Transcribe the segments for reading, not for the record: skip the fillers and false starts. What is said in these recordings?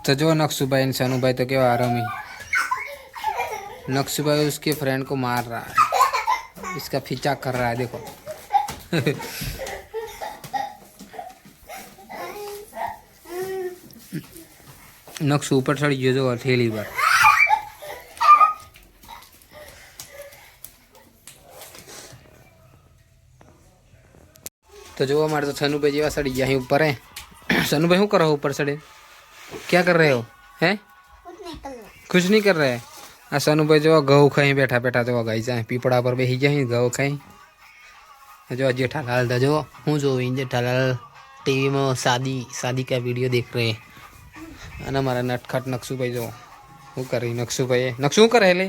तो जो नक्सू भाई और सनू भाई तो क्या आरामी। नक्सू भाई उसके फ्रेंड को मार रहा है, इसका फीचा कर रहा है देखो। नक्सू ऊपर चढ़ गयो जो हथेली पर। तो जो हमारे तो सनू भाई जेवा सड़ी गया ऊपर है। सनू भाई, क्या कर रहे हो ऊपर सड़े? क्या कर रहे हो? हैं? कुछ नहीं कर रहे हैं। आ सनू भाई जो घऊ खाई बैठा बैठा जो गई जाए पीपड़ा पर बेही जाए घऊ खाई। जो जेठालाल था जो हूँ जो जेठालाल टीवी में शादी का वीडियो देख रहे हैं। અને મારા નટખટ નકશુભાઈ જો શું કરી નકશુભાઈ? નકશુ શું કરે લે?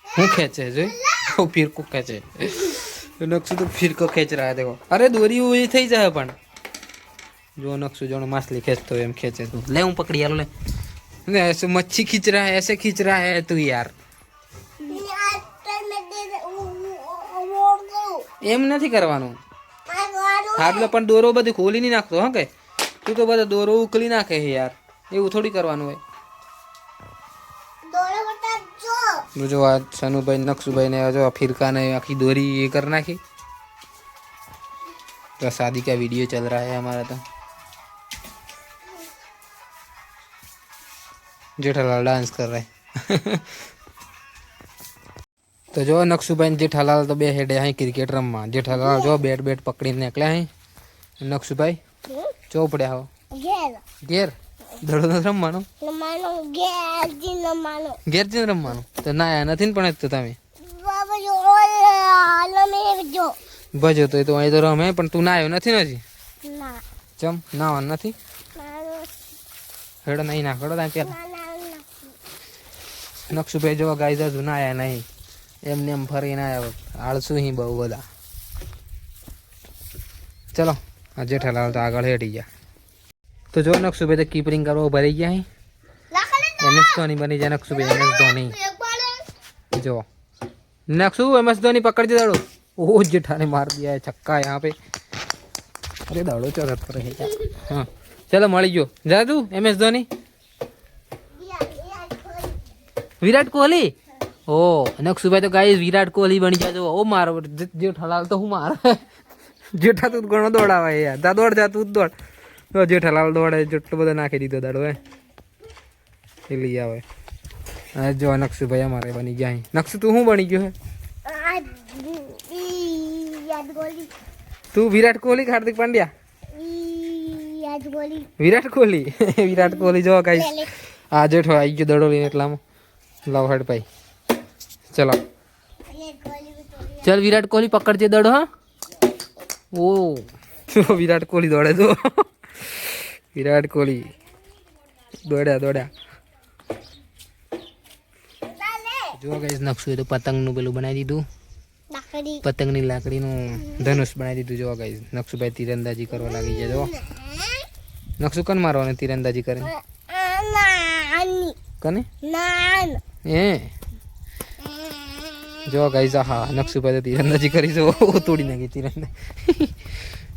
હું ખેંચે જોઈ वो फिर को खेचे। नक्शु तो फिर को खेच रहा है देखो। अरे दोरी हुई थी जाए पण जो नक्शु जो मछली खेचतो एम खेचे तू। ले हूँ पकड़ी यार ले। ऐसे मच्छी खींच रहा है, ऐसे खींच रहा है तू यार। एम नहीं करवानो। हाथ में पण दोरो बधी खोली नहीं नाखतो हाँ के तू तो बधा दोरो उकली नाखे है यार। એવું થોડી કરવાનું હોય। जो आज सनू भाई नक्शु भाई ने जो फिरका ने आखी दोरी ये कर नाखी। तो शादी का वीडियो चल रहा है हमारा। तो जेठालाल डांस कर रहे हैं। तो जो नक्शु भाई जेठालाल तो बे हेडे हैं क्रिकेट रमवा। जेठालाल जो बैट बैट पकड़ी निकला है। नक्शु भाई चो पड़े हो घेर ધડો નથી રમવાનો ઘેર જઈને રમવાનું તો ના આયા નથી ને પણ તો તમે ભજો તો એ તો અહીં તો રમે પણ તું ના આવ્યો નથી ને હજી ચમ નાવાનું નથી હેડો નહીં નાખડો ત્યાં પેલા નકશુભાઈ જો ગાય હજુ ના આયા નહીં એમને એમ ફરીને આવ્યા આળસુ હી બહુ બધા ચલો આ જેઠાલાલ તો આગળ હેઠી ગયા तो जो नक्शु भाई तो कीपरिंग करो भरी गया है MS धोनी बनी जाए नक्शु भाई MS धोनी जो नक्शु MS धोनी पकड़ दे दाड़ो ओ जेठा ने मार दिया है छक्का यहाँ पे अरे दाड़ो चौथ पर है हाँ चलो मળી गयो जा तू MS धोनी विराट कोहली ओ नक्शु भाई तो गाइस विराट कोहली बनी जा जो ओ मार जेठालाल तो हूँ मार जेठा तू घणो दौड़ावा है यार जा दौड़ जा तू दौड़ तो जेठालाल दौड़े जेटलो बधो नाखी दीधो दाड़ो है ए लई आवे आ जो नक्शु भाई हमारे बनी गया है नक्शु तू हूँ बनी गयो है तू विराट कोहली हार्दिक पांड्या विराट कोहली जो गाइस आ जेठो आई गयो दड़ो लईने એટલામાં लाव हेड भाई चलो चल विराट कोहली पकड़ जे दड़ो। हाँ ओ विराट कोहली दौड़े जो विराट कोहली दौड़ा जो गाइस नक्शु तो पतंग नु पेलू बनाई दीधुं पतंग नी लाकड़ी नु धनुष बनाई दीधुं। जो गाइस नक्शु भाई तीरंदाजी करवा लागी गया। जो नक्शु कन मारवाने तीरंदाजी करे कने ए जो गाइस हाँ नक्शु भाई तो तीरंदाजी करी जो तोड़ी नाखी तीरंदाजी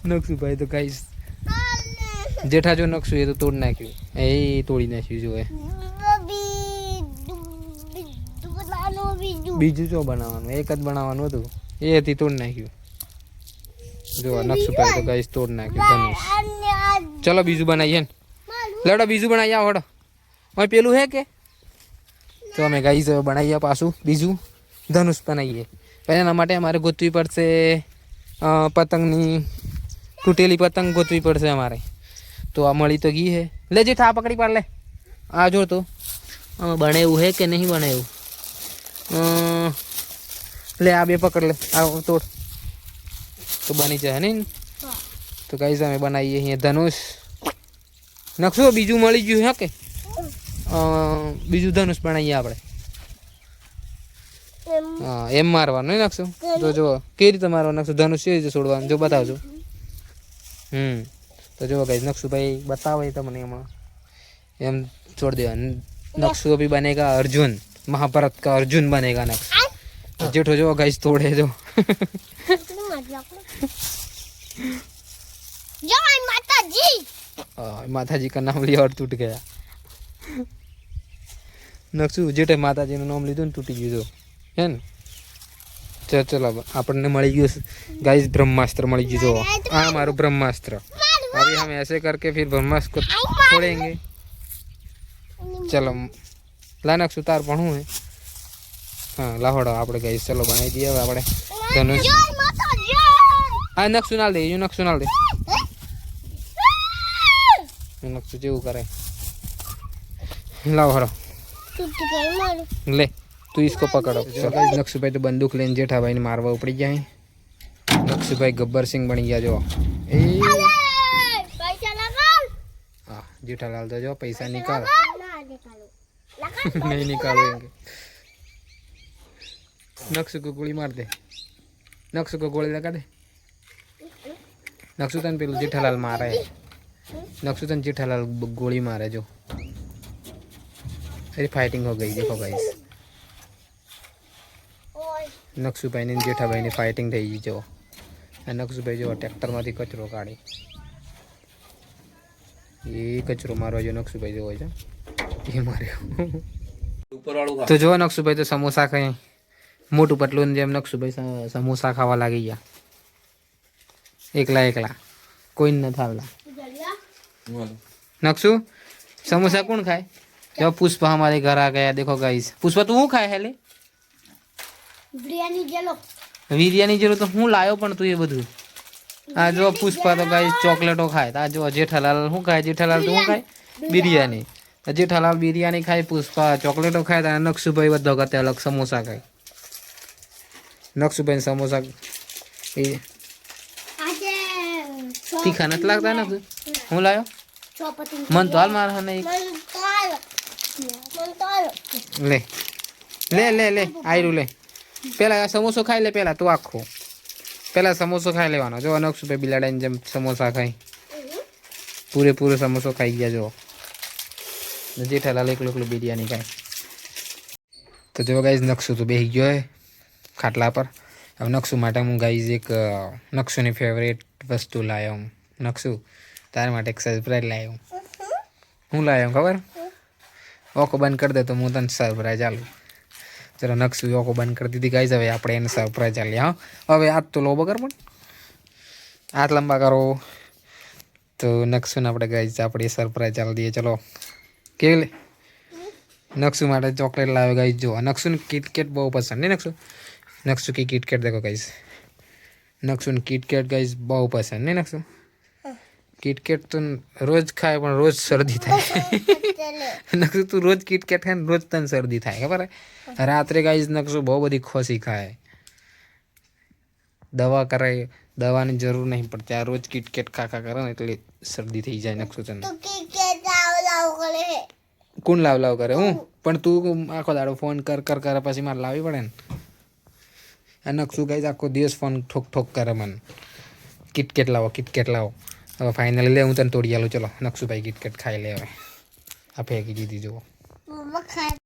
नक्शु भाई तो गाइस जेठा जो नक्शु ये तो तोड़ नाख्यु ए तोड़ी नाख्यु जो है बीजू जो बनावानुं एक ज बनावानुं हतुं ए हती तोड़ नाख्यु। जो नक्शु भाई तो गाइस तोड़ नाख्यु धनुष। चलो बीजू बनाइए लड़ो बीजू बनाइए हड़ो और पेलू है के तो अमे गाइस बनाइए पाछू बीजू धनुष बनाइए। पहले एना माटे अमारे गोतवी पड़शे पतंगनी तूटेली पतंग गोतवी पड़शे अमारे। तो आ मળી तो गई है ले जेठा आ पकड़ी पाड़ ले आ जो तो बनाव्યું है कि नहीं बनाव्યું ले आ बे पकड़ ले आ तोड़ तो बनी जाए नहीं। तो गाइस हमें बनाइए ये धनुष नक्शो बीजू मળી गયું है के बीजू धनुष बनाइए આપણે हाँ एम मारવાનું नहीं नक्शो तो जो कई रीते मारवा नक्शो धनुष केवी रीते छोड़વાનું जो बतावજો। तो जो गाइस नक्शु भाई बतावे तो मैंने एम छोड़ दिया। नक्शु अभी बनेगा अर्जुन महाभारत का अर्जुन बनेगा नक्शु। जेठो जो गाइस तोड़े जो माता जी का नाम लिया और टूट गया नक्शु जेठे माता जी नाम लीधुं ने तूटी गयुं है ने चलो આપણને મળી ગયું गाइस ब्रह्मास्त्र મળી ગયું જો આ મારું ब्रह्मास्त्र अभी हम ऐसे करके फिर ब्रह्मास्त्र को छोड़ेंगे चलो ला नक्शु तार पण हूँ है हाँ लाहोड़ो આપણે गाइस चलो बनाई दिए હવે આપણે ધનુષ આ નક્ષુ નાલ દે નક્ષુ નાલ દે નક્ષુ જેવું કરે लाओ हरो ले तू इसको पकड़ो नक्शु भाई तो बंदूक लेने जेठा भाई ने मारवा उपड़ी गया है नक्शु भाई गब्बर सिंह बन गया जो हाँ जेठालाल तो जो पैसा निकाल नहीं निकालेंगे नक्शु को गोली मार दे नक्शु को गोली लगा दे नक्शु तन पे जेठालाल मारा है नक्शु तन जेठालाल गोली मारे जो अरे फाइटिंग हो गई देखो गाइस नक्शु भाई ने जेठा भाई ने फाइटिंग थी जो नक्शु भाई जो ट्रेक्टर में कचरो काढ़ी ये कचरो मारवा जो नक्शु भाई जो हो ये मार्यो तो जो नक्शु भाई तो समोसा खाई मोटू पतलून जेम नक्शु भाई समोसा खावा लागी गया एकला एकला कोई न था नक्शु समोसा कौन खाए जब पुष्पा हमारे घर आ गया देखो गाइस पुष्पा तू खाए है ले बिरयानी जेलो तो हूँ लायो पण तू ये बधु आ जो पुष्पा तो गाइस चॉकलेटो खाए आ जो जेठालाल हूँ खाए जेठालाल तू खाए बिरयानी जेठालाल बिरयानी खाए पुष्पा चॉकलेटो खाए नक्शु भाई बधो करते अलग समोसा खाए नक्शु भाई समोसा तीखा नत लगता ना हूँ लायो मन तो हाल मार नहीं ले ले ले ले आई रू ले पेला समोसो खाई ले पेला तो आखो पेला समोसो खाई लेवानो जो नक्शु पे बिलाड़ा जम समोसा खाई पूरे पूरे समोसो खाई गया जो जेठालाल एकलो एकलो बिरयानी खाई तो जो गाइस नक्शु तो बेही गयो है खाटला पर अब नक्शु माटे हूँ गाइस एक नक्शु ની फेवरेट वस्तु लायो हूँ नक्शु तारे माटे एक सरप्राइज लायो हूँ हूँ लायो खबर ओको बंद कर दे तो हूँ तने सरप्राइज आलू चलो नक्शु ओको बंद कर दी थी गाइस हवे आपणे एने सरप्राइज आली हाँ हवे हाथ तो लो बगर पण हाथ लंबा करो तो नक्शु ने आपणे गाइस आपणे सरप्राइज आली दिए चलो के ले नक्शु माटे चॉकलेट लाव्यो गाइस जो नक्शु ने किटकेट बहुत पसंद नहीं नक्शु नक्शु की किटकेट देखो गाइस नक्शु ने किटकेट गाइस बहुत पसंद नहीं नक्शु किटकेट तो रोज खाए पण रोज सर्दी थाय नक्शु तू रोज किटकेट खाए रोज तन सर्दी थाय खबर है रात्रे गाइस नक्शु बहुत बड़ी खोसी खाए दवा करे दवा ની જરૂર નહીં પડતી આ રોજ કિટકેટ ખા ખા કરે ને એટલે શરદી થઈ જાય નક્શુ તને તું કિટકેટ લાવ કરે કોણ લાવ કરે હું પણ તું આખો દાડો ફોન કર કર કરે પછી માર લાવી પડે ને આ નક્શુ ગાઈસ આખો દિવસ ફોન ઠોક ઠોક કરે મન કિટકેટ લાવો હવે ફાઇનલી લે હું તને તોડી આલું ચલો નક્શુ ભાઈ કિટકેટ ખાઈ લે હવે આ ફેંકી દીધી જો